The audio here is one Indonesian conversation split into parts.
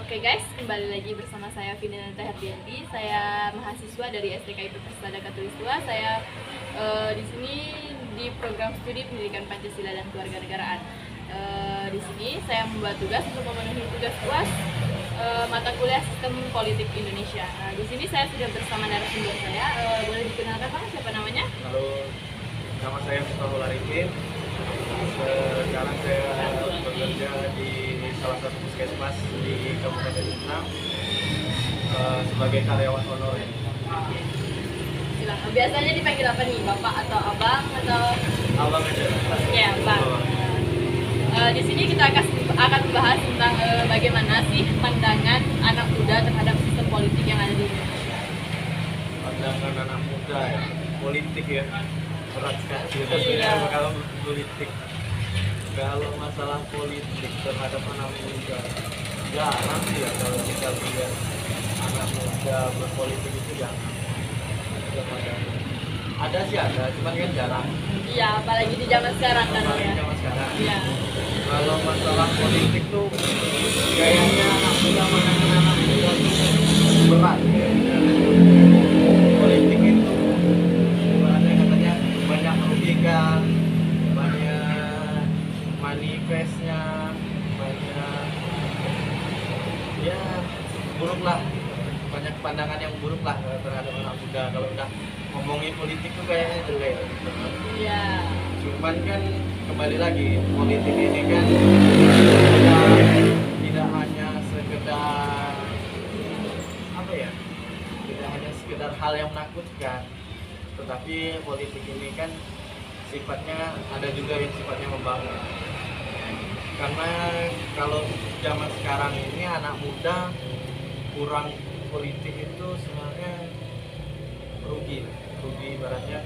Oke guys, kembali lagi bersama saya Vinanda Herdianti. Saya mahasiswa dari STKIP Persada Katulistiwa. Saya di sini di program studi Pendidikan Pancasila dan Kewarganegaraan. Di sini saya membuat tugas untuk memenuhi tugas UAS mata kuliah Sistem Politik Indonesia. Di sini saya sudah bersama narasumber saya. Boleh dikenalkan Bang, siapa namanya? Halo, nama saya Miftahul Arifin. Sekarang saya bekerja di salah satu puskesmas di Kabupaten Sumeneb sebagai karyawan honorer. Silakan. Biasanya dipanggil apa nih, Bapak atau Abang atau? Abang aja. Ya, Bang. Di sini kita akan membahas tentang bagaimana sih pandangan anak muda terhadap sistem politik yang ada di Indonesia. Pandangan anak muda ya, politik ya, berat sekali. Iya. Kalau politik, kalau masalah politik terhadap anak muda, jarang sih ya kalau kita lihat anak muda berpolitik itu jarang. Ada sih ada, cuman kan jarang. Iya, apalagi di zaman sekarang kan Apalagi ya. zaman sekarang. Iya. Kalau masalah politik tuh kayaknya anak muda tuh berat kayaknya. Politik itu ibaratnya katanya banyak merugikan, banyak manifestnya, banyak ya buruk lah, banyak pandangan yang buruk lah terhadap anak muda. Kalau udah ngomongin politik tuh kayaknya jelek. Iya. Cuman kan kembali lagi, politik ini kan tidak hanya sekedar apa ya, tidak hanya sekedar hal yang menakutkan, tetapi politik ini kan sifatnya ada juga yang sifatnya membangun. Karena kalau zaman sekarang ini anak muda kurang politik itu sebenarnya rugi ibaratnya.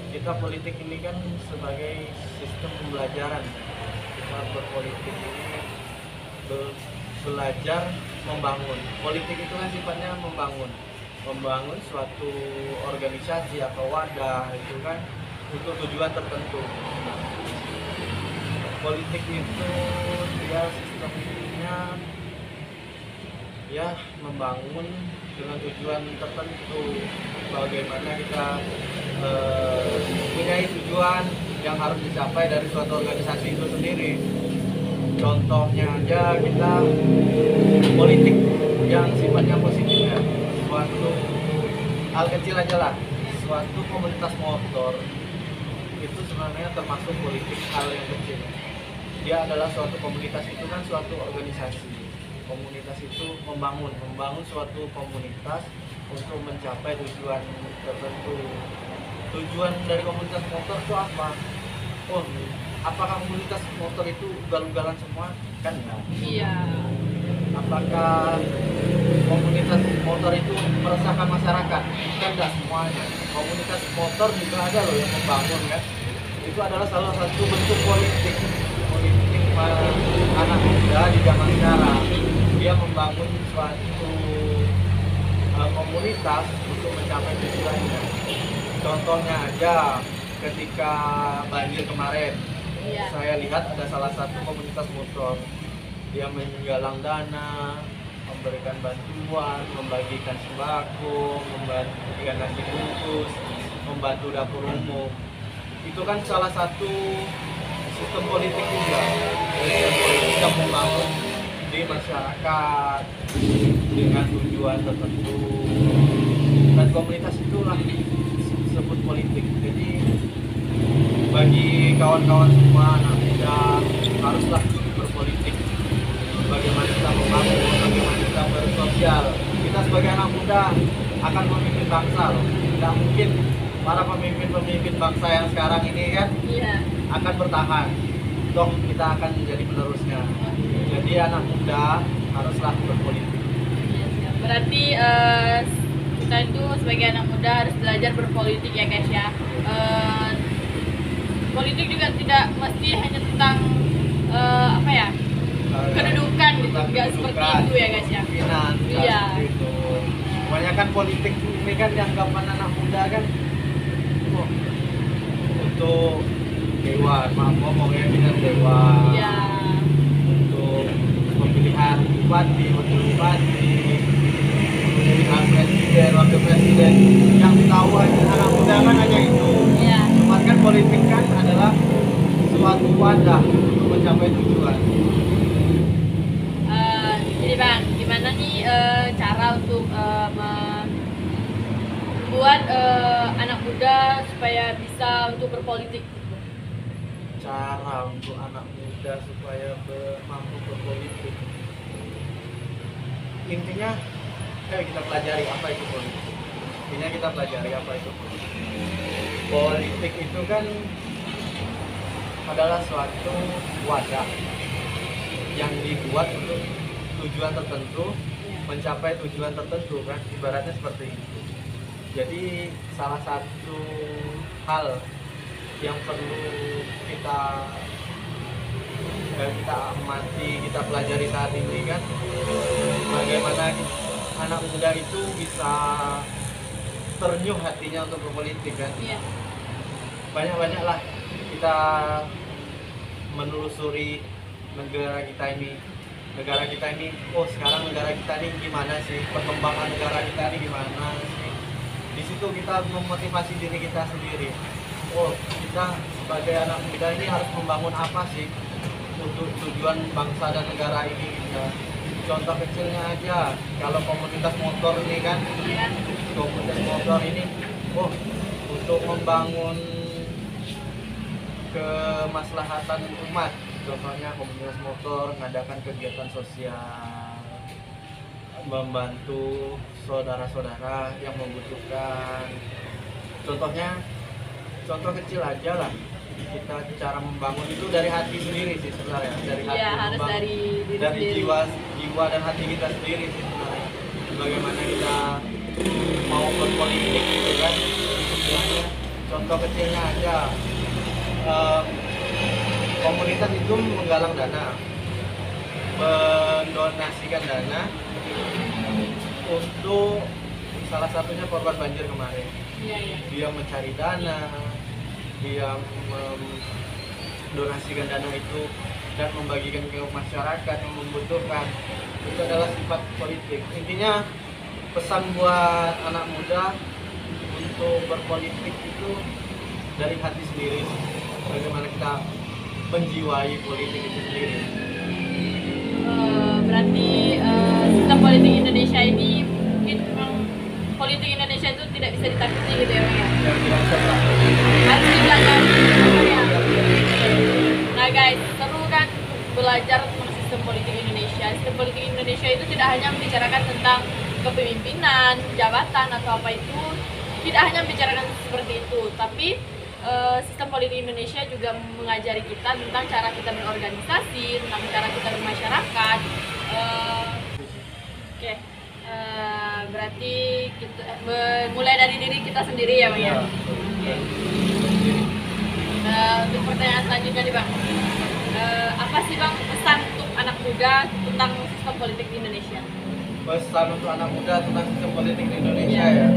Kita politik ini kan sebagai sistem pembelajaran. Kita berpolitik ini belajar membangun. Politik itu kan sifatnya membangun suatu organisasi atau wadah itu kan untuk tujuan tertentu. Politik itu dia sistemnya ya membangun dengan tujuan tertentu. Bagaimana kita mempunyai tujuan yang harus dicapai dari suatu organisasi itu sendiri. Contohnya aja kita politik yang sifatnya positif ya. Suatu hal kecil aja lah, suatu komunitas motor itu sebenarnya termasuk politik hal yang kecil. Dia adalah suatu komunitas, itu kan suatu organisasi. Komunitas itu membangun suatu komunitas untuk mencapai tujuan tertentu. Tujuan dari komunitas motor itu apa? Oh, apakah komunitas motor itu ugal-ugalan semua? Kan enggak. Iya. Apakah komunitas motor itu meresahkan masyarakat? Kan enggak semuanya. Komunitas motor juga ada loh yang membangun kan. Itu adalah salah satu bentuk politik anak muda di zaman sekarang. Dia membangun suatu komunitas untuk mencapai tujuannya. Contohnya aja ketika banjir kemarin, Iya. saya lihat ada salah satu komunitas motor. Dia menggalang dana, memberikan bantuan, membagikan sembako, membagikan nasi bungkus, membantu dapur umum. Itu kan salah satu sistem politik juga. Sistem politik yang membangun di masyarakat dengan tujuan tertentu, dan komunitas itulah disebut politik. Jadi bagi kawan-kawan semua anak muda haruslah berpolitik. Bagaimana kita membangun, bagaimana kita bersosial. Kita sebagai anak muda akan memimpin bangsa loh. Tidak mungkin para pemimpin bangsa yang sekarang ini kan Iya. akan bertahan. Toh kita akan menjadi penerusnya. Jadi anak muda haruslah berpolitik. Berarti kita itu sebagai anak muda harus belajar berpolitik ya guys ya. Politik juga tidak mesti hanya tentang apa ya, kedudukan gitu, nggak seperti itu ya guys ya. Kemungkinan, Iya. itu. Kebanyakan politik ini kan dianggapan anak muda kan oh, untuk dewan, maaf ngomongnya dengan dewan. Iya. Untuk memilih pemilihan bupati, wakil bupati, pemilihan presiden, wakil presiden. Yang tahu anak muda kan hanya itu. Iya. Cuman kan politik kan adalah suatu wadah untuk mencapai tujuan. Jadi Bang, gimana nih cara untuk membuat anak muda supaya bisa untuk berpolitik? Cara untuk anak muda supaya mampu berpolitik, intinya kita pelajari apa itu politik. Intinya kita pelajari apa itu politik. Politik itu kan adalah suatu wadah yang dibuat untuk tujuan tertentu, mencapai tujuan tertentu kan, ibaratnya seperti itu. Jadi salah satu hal yang perlu kita amati, kita pelajari saat ini kan, bagaimana anak muda itu bisa ternyuh hatinya untuk berpolitik kan. Iya. Banyak-banyaklah kita menelusuri negara kita ini. Oh sekarang negara kita ini gimana sih, perkembangan negara kita ini gimana sih. Di situ kita memotivasi diri kita sendiri. Oh, kita sebagai anak muda ini harus membangun apa sih untuk tujuan bangsa dan negara ini gitu. Contoh kecilnya aja, kalau komunitas motor ini kan, komunitas motor ini, oh untuk membangun kemaslahatan umat, contohnya komunitas motor mengadakan kegiatan sosial, membantu saudara-saudara yang membutuhkan. Contoh kecil aja lah, kita cara membangun itu dari hati sendiri sih sebenarnya, dari hati, harus dari diri dari sendiri. jiwa dan hati kita sendiri sih sebenarnya. Bagaimana kita mau berpolitik gitu kan, istilahnya. Contoh kecilnya aja, komunitas itu menggalang dana, mendonasikan dana untuk salah satunya korban banjir kemarin. Iya. Dia mencari dana, dia mendonasikan dana itu dan membagikan ke masyarakat yang membutuhkan. Itu adalah sifat politik. Intinya pesan buat anak muda untuk berpolitik itu dari hati sendiri. Bagaimana kita menjiwai politik itu sendiri. Berarti sistem politik Indonesia ini mungkin memang politik Indonesia itu tidak bisa ditakuti gitu ya Bang ya? Dan tidak bisa Harus dipelajari ya. Nah guys, seru kan belajar tentang sistem politik Indonesia. Sistem politik Indonesia itu tidak hanya membicarakan tentang kepemimpinan, jabatan atau apa itu, tidak hanya membicarakan seperti itu, tapi sistem politik Indonesia juga mengajari kita tentang cara kita berorganisasi, tentang cara kita bermasyarakat. Oke. Berarti kita mulai dari diri kita sendiri ya Bang ya. Oke. Untuk pertanyaan selanjutnya nih Bang, apa sih Bang pesan untuk anak muda tentang sistem politik di Indonesia? Pesan untuk anak muda tentang sistem politik di Indonesia ya.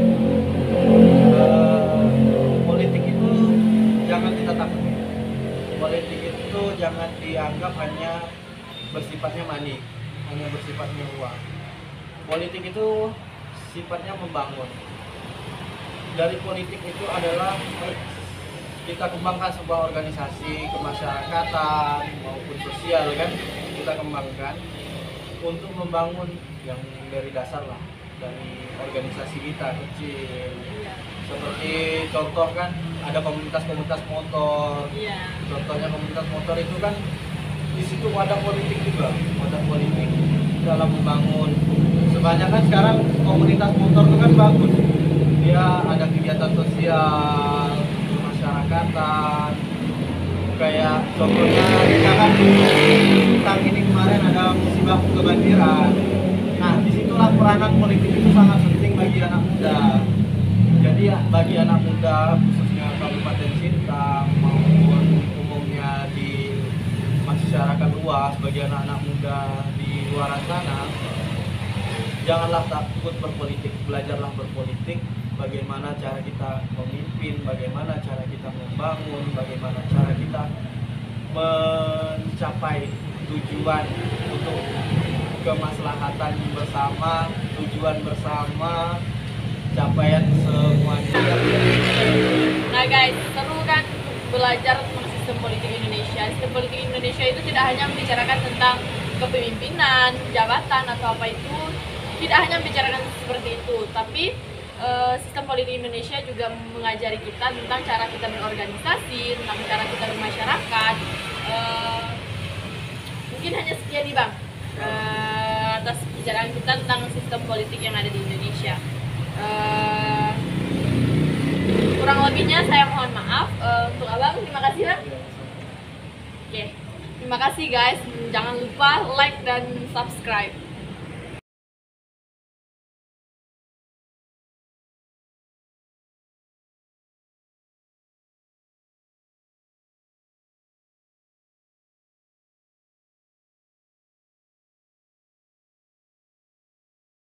Politik itu jangan kita takuti. Politik itu jangan dianggap hanya bersifatnya money, hanya bersifatnya uang. Politik itu sifatnya membangun. Dari politik itu adalah kita kembangkan sebuah organisasi kemasyarakatan maupun sosial kan, kita kembangkan untuk membangun yang dari dasar lah, dari organisasi kita kecil. Seperti contoh kan ada komunitas-komunitas motor. Contohnya komunitas motor itu kan di situ wadah politik juga, wadah politik dalam membangun. Kebanyakan sekarang komunitas motor itu kan bagus, dia ada kegiatan sosial kemasyarakatan, kayak contohnya misalkan tentang ini kemarin ada musibah kebanjiran. Nah disitulah peranan politik itu sangat penting bagi anak muda. Jadi ya, bagi anak muda khususnya Kabupaten Sintang maupun umumnya di masyarakat luas, bagi anak-anak muda di luar sana, janganlah takut berpolitik, belajarlah berpolitik. Bagaimana cara kita memimpin, bagaimana cara kita membangun, bagaimana cara kita mencapai tujuan untuk kemaslahatan bersama, tujuan bersama, capaian semuanya. Nah guys, seru kan belajar tentang sistem politik Indonesia. Sistem politik Indonesia itu tidak hanya membicarakan tentang kepemimpinan, jabatan atau apa itu, tidak hanya membicarakan seperti itu, tapi sistem politik Indonesia juga mengajari kita tentang cara kita berorganisasi, tentang cara kita bermasyarakat. Mungkin hanya sekian nih Bang, atas pembicaraan kita tentang sistem politik yang ada di Indonesia. Kurang lebihnya saya mohon maaf. Untuk Abang, terima kasih Bang. Oke, terima kasih guys. Jangan lupa like dan subscribe.